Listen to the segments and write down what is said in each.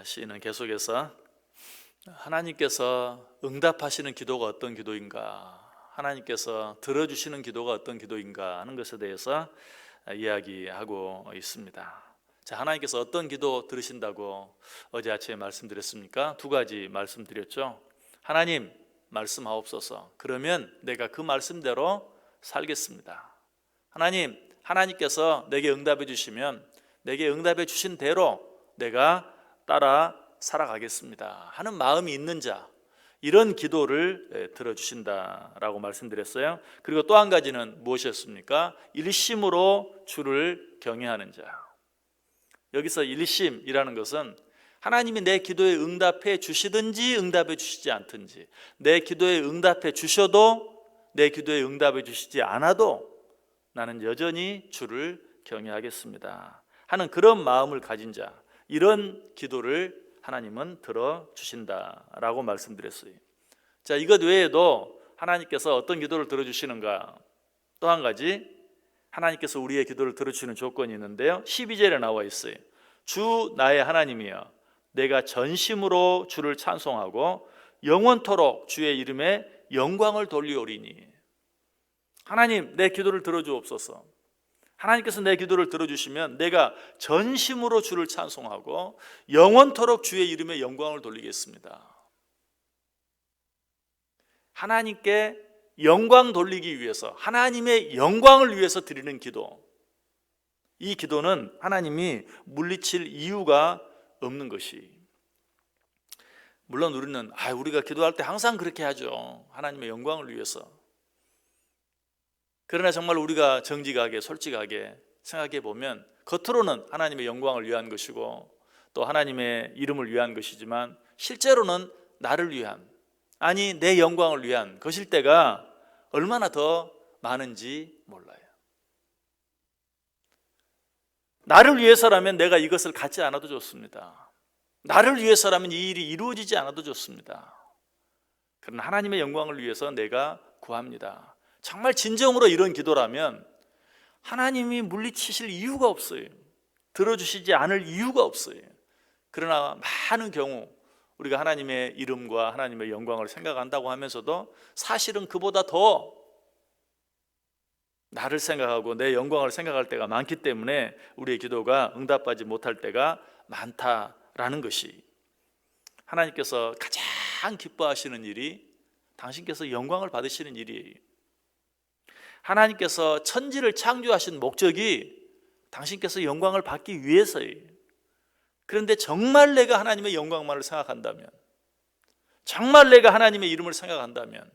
시인은 계속해서 하나님께서 응답하시는 기도가 어떤 기도인가, 하나님께서 들어주시는 기도가 어떤 기도인가 하는 것에 대해서 이야기하고 있습니다. 자, 하나님께서 어떤 기도 들으신다고 어제 아침에 말씀드렸습니까? 두 가지 말씀드렸죠. 하나님 말씀하옵소서, 그러면 내가 그 말씀대로 살겠습니다. 하나님께서 내게 응답해 주시면 내게 응답해 주신 대로 내가 따라 살아가겠습니다 하는 마음이 있는 자, 이런 기도를 들어주신다라고 말씀드렸어요. 그리고 또 한 가지는 무엇이었습니까? 일심으로 주를 경외하는 자. 여기서 일심이라는 것은 하나님이 내 기도에 응답해 주시든지 응답해 주시지 않든지, 내 기도에 응답해 주셔도 내 기도에 응답해 주시지 않아도 나는 여전히 주를 경외하겠습니다 하는 그런 마음을 가진 자, 이런 기도를 하나님은 들어주신다라고 말씀드렸어요. 자, 이것 외에도 하나님께서 어떤 기도를 들어주시는가? 또 한 가지, 하나님께서 우리의 기도를 들어주시는 조건이 있는데요, 12절에 나와 있어요. 주 나의 하나님이여, 내가 전심으로 주를 찬송하고 영원토록 주의 이름에 영광을 돌리오리니. 하나님, 내 기도를 들어주옵소서. 하나님께서 내 기도를 들어주시면 내가 전심으로 주를 찬송하고 영원토록 주의 이름에 영광을 돌리겠습니다. 하나님께 영광 돌리기 위해서, 하나님의 영광을 위해서 드리는 기도, 이 기도는 하나님이 물리칠 이유가 없는 것이. 물론 우리가 기도할 때 항상 그렇게 하죠. 하나님의 영광을 위해서. 그러나 정말 우리가 정직하게 솔직하게 생각해 보면 겉으로는 하나님의 영광을 위한 것이고 또 하나님의 이름을 위한 것이지만 실제로는 나를 위한, 아니 내 영광을 위한 것일 때가 얼마나 더 많은지 몰라요. 나를 위해서라면 내가 이것을 갖지 않아도 좋습니다. 나를 위해서라면 이 일이 이루어지지 않아도 좋습니다. 그러나 하나님의 영광을 위해서 내가 구합니다. 정말 진정으로 이런 기도라면 하나님이 물리치실 이유가 없어요. 들어주시지 않을 이유가 없어요. 그러나 많은 경우 우리가 하나님의 이름과 하나님의 영광을 생각한다고 하면서도 사실은 그보다 더 나를 생각하고 내 영광을 생각할 때가 많기 때문에 우리의 기도가 응답받지 못할 때가 많다라는 것이, 하나님께서 가장 기뻐하시는 일이 당신께서 영광을 받으시는 일이에요. 하나님께서 천지를 창조하신 목적이 당신께서 영광을 받기 위해서예요. 그런데 정말 내가 하나님의 영광만을 생각한다면, 정말 내가 하나님의 이름을 생각한다면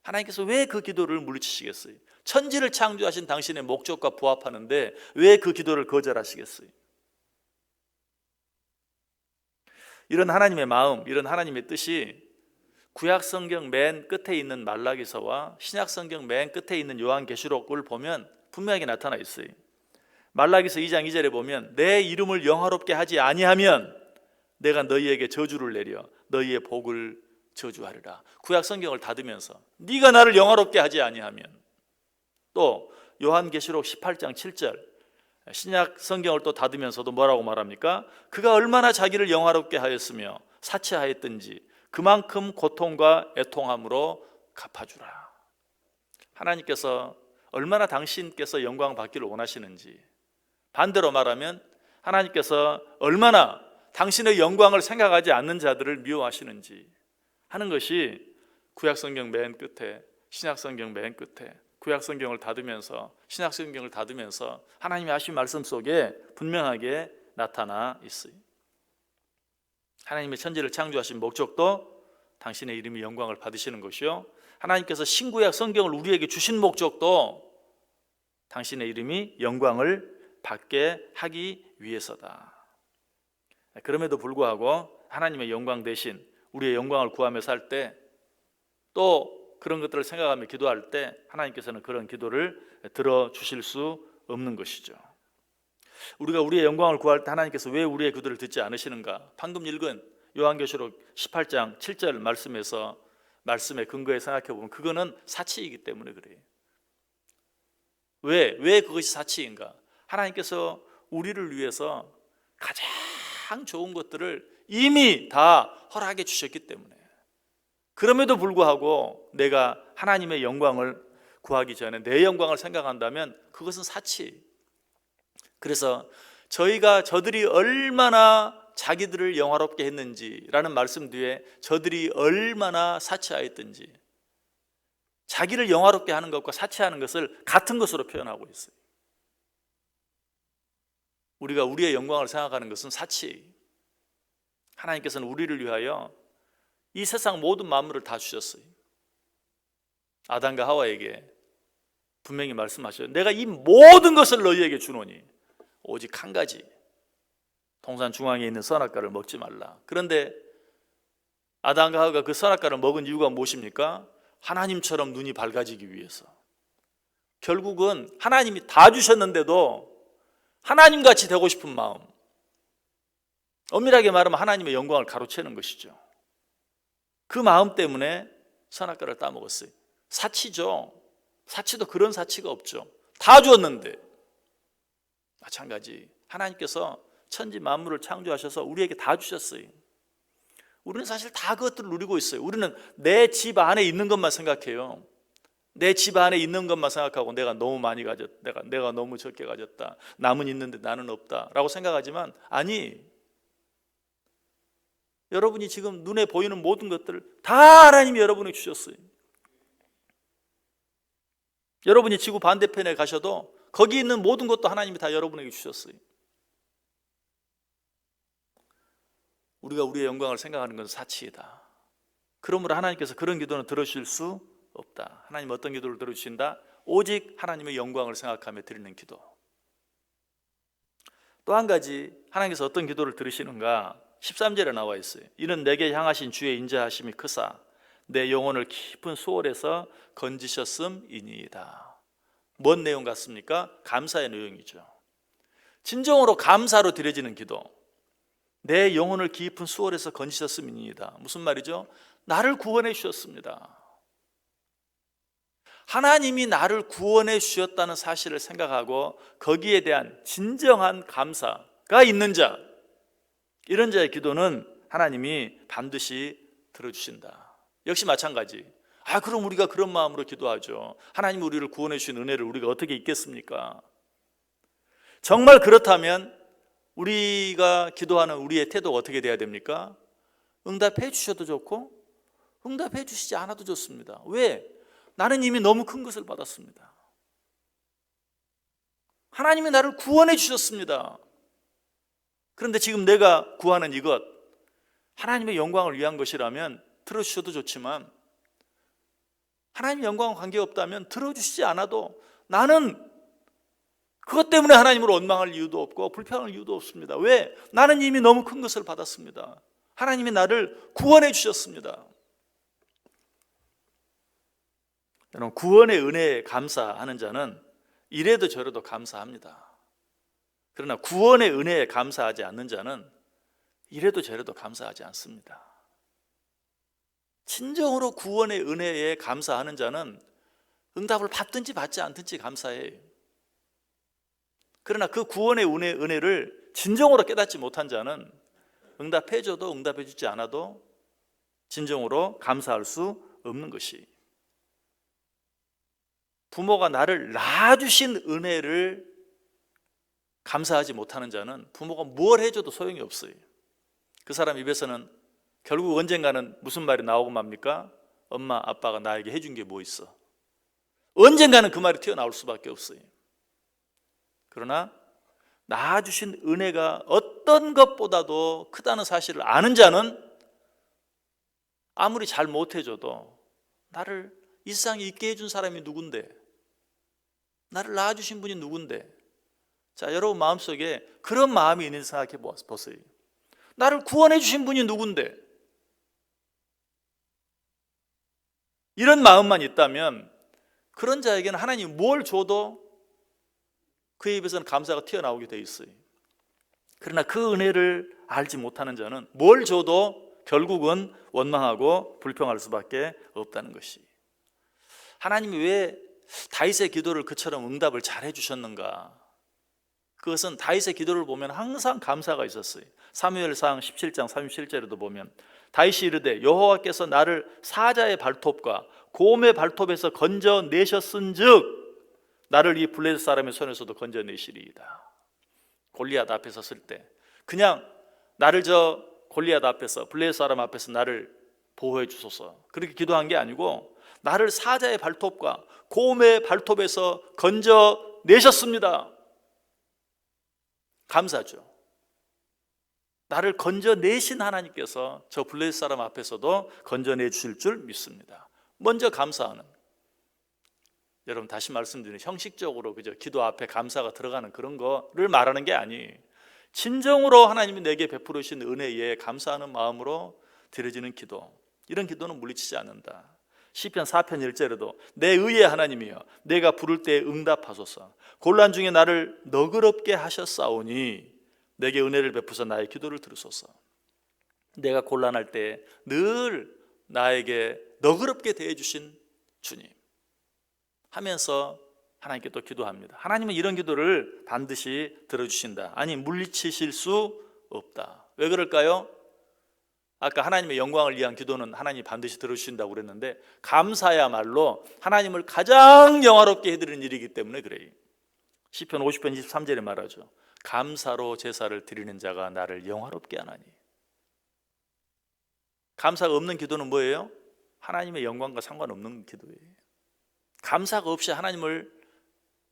하나님께서 왜 그 기도를 물리치시겠어요? 천지를 창조하신 당신의 목적과 부합하는데 왜 그 기도를 거절하시겠어요? 이런 하나님의 마음, 이런 하나님의 뜻이 구약성경 맨 끝에 있는 말라기서와 신약성경 맨 끝에 있는 요한계시록을 보면 분명하게 나타나 있어요. 말라기서 2장 2절에 보면 내 이름을 영화롭게 하지 아니하면 내가 너희에게 저주를 내려 너희의 복을 저주하리라. 구약성경을 닫으면서 네가 나를 영화롭게 하지 아니하면. 또 요한계시록 18장 7절 신약성경을 또 닫으면서도 뭐라고 말합니까? 그가 얼마나 자기를 영화롭게 하였으며 사치하였든지 그만큼 고통과 애통함으로 갚아주라. 하나님께서 얼마나 당신께서 영광 받기를 원하시는지, 반대로 말하면 하나님께서 얼마나 당신의 영광을 생각하지 않는 자들을 미워하시는지 하는 것이 구약성경 맨 끝에, 신약성경 맨 끝에, 구약성경을 닫으면서 신약성경을 닫으면서 하나님이 하신 말씀 속에 분명하게 나타나 있어요. 하나님의 천지를 창조하신 목적도 당신의 이름이 영광을 받으시는 것이요, 하나님께서 신구약 성경을 우리에게 주신 목적도 당신의 이름이 영광을 받게 하기 위해서다. 그럼에도 불구하고 하나님의 영광 대신 우리의 영광을 구하며 살 때, 또 그런 것들을 생각하며 기도할 때 하나님께서는 그런 기도를 들어주실 수 없는 것이죠. 우리가 우리의 영광을 구할 때 하나님께서 왜 우리의 기도를 듣지 않으시는가? 방금 읽은 요한계시록 18장 7절 말씀의 근거에 생각해 보면 그거는 사치이기 때문에 그래요. 왜 그것이 사치인가? 하나님께서 우리를 위해서 가장 가장 좋은 것들을 이미 다 허락해 주셨기 때문에. 그럼에도 불구하고 내가 하나님의 영광을 구하기 전에 내 영광을 생각한다면 그것은 사치. 그래서 저들이 얼마나 자기들을 영화롭게 했는지라는 말씀 뒤에 저들이 얼마나 사치하였든지, 자기를 영화롭게 하는 것과 사치하는 것을 같은 것으로 표현하고 있어요. 우리가 우리의 영광을 생각하는 것은 사치. 하나님께서는 우리를 위하여 이 세상 모든 만물을 다 주셨어요. 아담과 하와에게 분명히 말씀하셔요. 내가 이 모든 것을 너희에게 주노니 오직 한 가지, 동산 중앙에 있는 선악과를 먹지 말라. 그런데 아담과 하와가 그 선악과를 먹은 이유가 무엇입니까? 하나님처럼 눈이 밝아지기 위해서. 결국은 하나님이 다 주셨는데도 하나님같이 되고 싶은 마음, 엄밀하게 말하면 하나님의 영광을 가로채는 것이죠. 그 마음 때문에 선악과를 따먹었어요. 사치죠. 사치도 그런 사치가 없죠. 다 주었는데. 마찬가지 하나님께서 천지 만물을 창조하셔서 우리에게 다 주셨어요. 우리는 사실 다 그것들을 누리고 있어요. 우리는 내 집 안에 있는 것만 생각해요. 내 집 안에 있는 것만 생각하고 내가 너무 많이 가졌다, 내가 너무 적게 가졌다, 남은 있는데 나는 없다 라고 생각하지만, 아니, 여러분이 지금 눈에 보이는 모든 것들을 다 하나님이 여러분에게 주셨어요. 여러분이 지구 반대편에 가셔도 거기 있는 모든 것도 하나님이 다 여러분에게 주셨어요. 우리가 우리의 영광을 생각하는 건 사치이다. 그러므로 하나님께서 그런 기도는 들어주실 수 없다. 하나님 어떤 기도를 들어주신다? 오직 하나님의 영광을 생각하며 드리는 기도. 또 한 가지 하나님께서 어떤 기도를 들으시는가? 13절에 나와 있어요. 이는 내게 향하신 주의 인자하심이 크사 내 영혼을 깊은 수월에서 건지셨음이니이다. 뭔 내용 같습니까? 감사의 내용이죠. 진정으로 감사로 드려지는 기도. 내 영혼을 깊은 수월에서 건지셨음이니이다. 무슨 말이죠? 나를 구원해 주셨습니다. 하나님이 나를 구원해 주셨다는 사실을 생각하고 거기에 대한 진정한 감사가 있는 자, 이런 자의 기도는 하나님이 반드시 들어주신다. 역시 마찬가지. 그럼 우리가 그런 마음으로 기도하죠. 하나님 우리를 구원해 주신 은혜를 우리가 어떻게 잊겠습니까? 정말 그렇다면 우리가 기도하는 우리의 태도가 어떻게 돼야 됩니까? 응답해 주셔도 좋고 응답해 주시지 않아도 좋습니다. 왜? 나는 이미 너무 큰 것을 받았습니다. 하나님이 나를 구원해 주셨습니다. 그런데 지금 내가 구하는 이것, 하나님의 영광을 위한 것이라면 들어주셔도 좋지만, 하나님의 영광과 관계없다면 들어주시지 않아도 나는 그것 때문에 하나님을 원망할 이유도 없고 불평할 이유도 없습니다. 왜? 나는 이미 너무 큰 것을 받았습니다. 하나님이 나를 구원해 주셨습니다. 여러분, 구원의 은혜에 감사하는 자는 이래도 저래도 감사합니다. 그러나 구원의 은혜에 감사하지 않는 자는 이래도 저래도 감사하지 않습니다. 진정으로 구원의 은혜에 감사하는 자는 응답을 받든지 받지 않든지 감사해요. 그러나 그 구원의 은혜를 진정으로 깨닫지 못한 자는 응답해줘도 응답해주지 않아도 진정으로 감사할 수 없는 것이, 부모가 나를 낳아주신 은혜를 감사하지 못하는 자는 부모가 뭘 해줘도 소용이 없어요. 그 사람 입에서는 결국 언젠가는 무슨 말이 나오고 맙니까? 엄마, 아빠가 나에게 해준 게 뭐 있어? 언젠가는 그 말이 튀어나올 수밖에 없어요. 그러나 낳아주신 은혜가 어떤 것보다도 크다는 사실을 아는 자는 아무리 잘 못해줘도 나를 이 세상에 있게 해준 사람이 누군데, 나를 낳아주신 분이 누군데, 자, 여러분 마음속에 그런 마음이 있는지 생각해 보세요. 나를 구원해 주신 분이 누군데, 이런 마음만 있다면 그런 자에게는 하나님이 뭘 줘도 그의 입에서는 감사가 튀어나오게 돼 있어요. 그러나 그 은혜를 알지 못하는 자는 뭘 줘도 결국은 원망하고 불평할 수밖에 없다는 것이, 하나님이 왜 다윗의 기도를 그처럼 응답을 잘 해주셨는가? 그것은 다윗의 기도를 보면 항상 감사가 있었어요. 사무엘상 17장 37절에도 보면 다윗이 이르되 여호와께서 나를 사자의 발톱과 곰의 발톱에서 건져내셨은즉 나를 이 블레셋 사람의 손에서도 건져내시리이다. 골리앗 앞에 섰을 때 그냥 나를 저 골리앗 앞에서 블레셋 사람 앞에서 나를 보호해 주소서 그렇게 기도한 게 아니고 나를 사자의 발톱과 곰의 발톱에서 건져내셨습니다. 감사죠. 나를 건져내신 하나님께서 저 블레셋 사람 앞에서도 건져내 주실 줄 믿습니다. 먼저 감사하는, 여러분 다시 말씀드리는 형식적으로 그저 기도 앞에 감사가 들어가는 그런 거를 말하는 게 아니에요. 진정으로 하나님이 내게 베풀으신 은혜에 감사하는 마음으로 드려지는 기도, 이런 기도는 물리치지 않는다. 시편 4편 1절에도 내 의의 하나님이여 내가 부를 때 응답하소서 곤란 중에 나를 너그럽게 하셨사오니 내게 은혜를 베푸사 나의 기도를 들으소서. 내가 곤란할 때 늘 나에게 너그럽게 대해주신 주님 하면서 하나님께 또 기도합니다. 하나님은 이런 기도를 반드시 들어주신다. 아니 물리치실 수 없다. 왜 그럴까요? 아까 하나님의 영광을 위한 기도는 하나님이 반드시 들어주신다고 그랬는데 감사야말로 하나님을 가장 영화롭게 해드리는 일이기 때문에 그래요. 시편 50편 23절에 말하죠. 감사로 제사를 드리는 자가 나를 영화롭게 하나니. 감사가 없는 기도는 뭐예요? 하나님의 영광과 상관없는 기도예요. 감사가 없이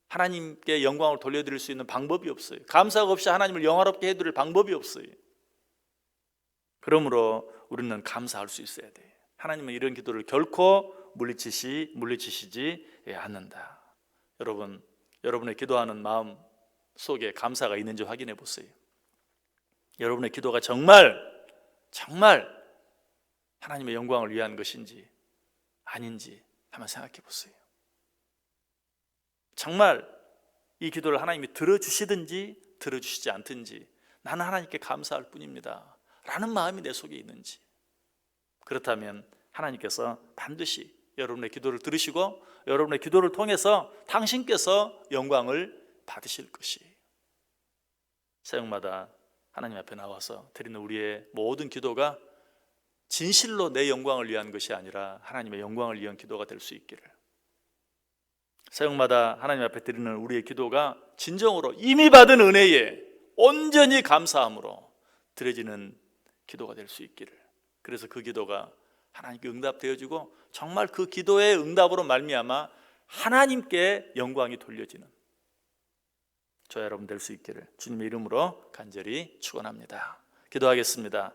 하나님께 영광을 돌려드릴 수 있는 방법이 없어요. 감사가 없이 하나님을 영화롭게 해드릴 방법이 없어요. 그러므로 우리는 감사할 수 있어야 돼요. 하나님은 이런 기도를 결코 물리치시지 않는다. 여러분, 여러분의 기도하는 마음 속에 감사가 있는지 확인해 보세요. 여러분의 기도가 정말 하나님의 영광을 위한 것인지 아닌지 한번 생각해 보세요. 정말 이 기도를 하나님이 들어주시든지 들어주시지 않든지 나는 하나님께 감사할 뿐입니다 라는 마음이 내 속에 있는지, 그렇다면 하나님께서 반드시 여러분의 기도를 들으시고 여러분의 기도를 통해서 당신께서 영광을 받으실 것이에요. 새벽마다 하나님 앞에 나와서 드리는 우리의 모든 기도가 진실로 내 영광을 위한 것이 아니라 하나님의 영광을 위한 기도가 될 수 있기를, 새벽마다 하나님 앞에 드리는 우리의 기도가 진정으로 이미 받은 은혜에 온전히 감사함으로 드려지는 기도가 될 수 있기를, 그래서 그 기도가 하나님께 응답되어지고 정말 그 기도의 응답으로 말미암아 하나님께 영광이 돌려지는 저와 여러분 될 수 있기를 주님의 이름으로 간절히 축원합니다. 기도하겠습니다.